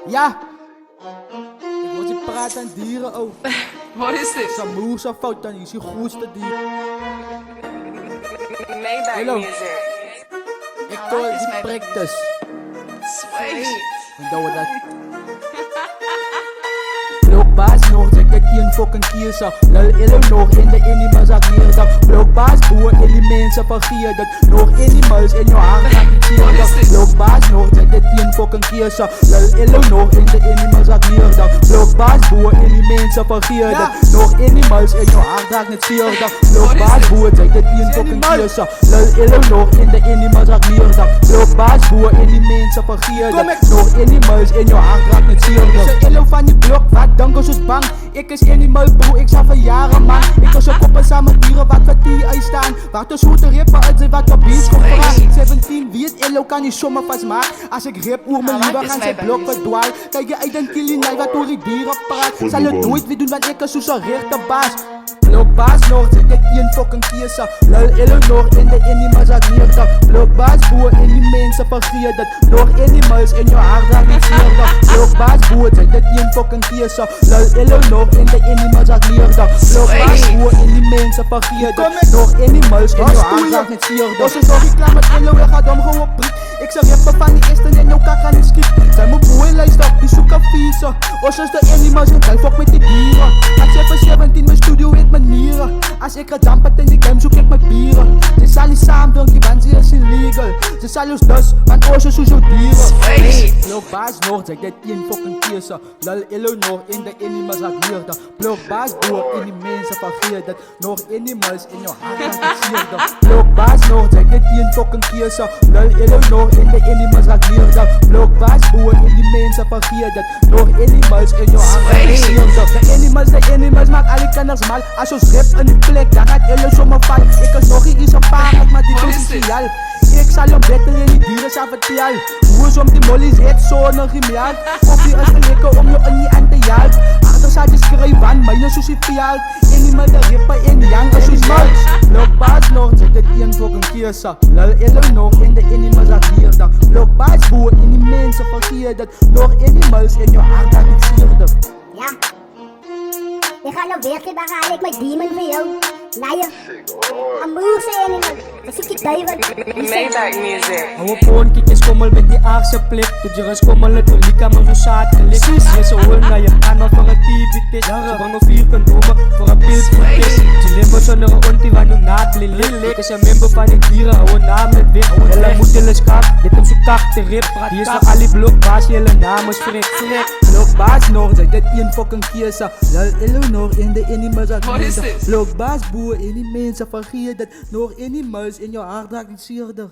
Ja, ik wil je praten aan dieren ook. Wat is dit? Samoer zijn fout, dan is je grootste dier. Maybach Hello. music. Ik I told like this die Maybach. practice. Sweet. En dat we dat. Blokbaas nog, zeg dat één fucking kiezer. Lul illo nog in de animals agneerdag. Blokbaas boer in die mensen vergeerder. Nog animals in je haar gaat niet zeerdag. Blokbaas nog, zeg dat één fucking kiezer. Lul illo nog in de animals agneerdag. Blokbaas boer in die mensen vergeerder. Nog animals in je haar gaat niet zeerdag. Blokbaas boer, zeg dat één fucking kiezer. Lul illo nog in de animals agneerdag. Blokbaas boer in die mensen vergeerder. Nog animals in je haar gaat niet zeerdag. Ze illo van die blok, wat dan is dus bang. Ik is animal bro, ik zal van jaren man. Ik was op koppen samen dieren wat voor die uitstaan. Waar de zoete rippen uit zijn wat op beats komt vraag. 17, wie het illo kan je zomaar vastmaken. Als ik rip oer mijn liever gaan zijn blok verdwaal. Kijk je uit een kilinij wat door die dieren praat. Zal het nooit weer doen want ik is zo'n rechterbaas. Blokbaas nog, zeg ik één fucking kiezer. Lul illo nog in de animals agneerdag. Blokbaas boer in die mensen vergeerder. Nog animals in je haar draagt niet zeerdag. Blokbaas boer, zeg ik één fucking kiezer. Lul illo nog in de animals agneerdag. Blokbaas boer in die mensen vergeerder. Nog animals in je haar draagt niet zeerdag. Als je sorry klaar met illo, je gaat omgehoord prik. Ik zeg rippen van die eerste en jouw kaka niet skip. Zijn mijn boy lijst op, die zoeken vieze. Als is de animals en jij fok met die dieren. Als je van 17 mijn studio weet manieren. Als ik ga dampen in die game zoek ik mijn bieren. Ze zal niet samen drinken, want ze is illegal. Ze zal ons dus, want oors is zo dieren. Blokbaas nog, zeg dit één fucking kiezer. Lul illo nog in de animals agneerdag. Blokbaas boer in die mensen vergeerder. Nog animals in je hart agneerdag. Blokbaas nog, zeg dit één fucking kiezer. Lul illo nog in de animals agneerdag. Blokbaas boer in die mensen vergeerder. Nog animals in je hart agneerdag. De animals maak alle kenners mal. Als je rip in die plek, dan gaat illo zomaar val. Ik is nog iets op paard, maar dit is ideaal. Ik zal hem beter in die dieren zijn vertel. Hoe is om die mollies heet zo'n gemiaal. Koffie is gelikken om je in die aan te jagen. Achter staat je schrijven, mijne sushi fiaal. Animal de rippen in yang als je smuls. Blokbaas nog, zeg dit één fucking kiezer. Lul illo nog in de animals agneerdag. Blokbaas boer in die mensen vergeerder. Nog animals in je hart dat niet zeerder. Ja. Ik ga nou weer keer, dan haal ik mijn demon voor jou. Nee, amoer zijn animal. Dat zoek je duivel. Maybach music. Hou op gewoon, kijk eens kommel met die aardse blik. Tot je rust kommelen, toen liek aan me zo zaad gelikt. Je zo hoor naar je aan of voor een typitis. Ze bang op 4 kunt komen voor een pilpitis. Je limbo zonder een ontie van je naad lik. Ik is een member van die dieren, hou een naam met wit. Helle moet in de skaap, dit hem zo kak te rip. Hier is voor Ali Blokbaas, je hele naam is frik. Blokbaas nog, zeg dit één fucking kiezer. Lul illo nog in de animals Wat is agneerdag. dit? Blokbaas boer in die mensen vergeerder. Nog animals in je hart draagt niet zeerder.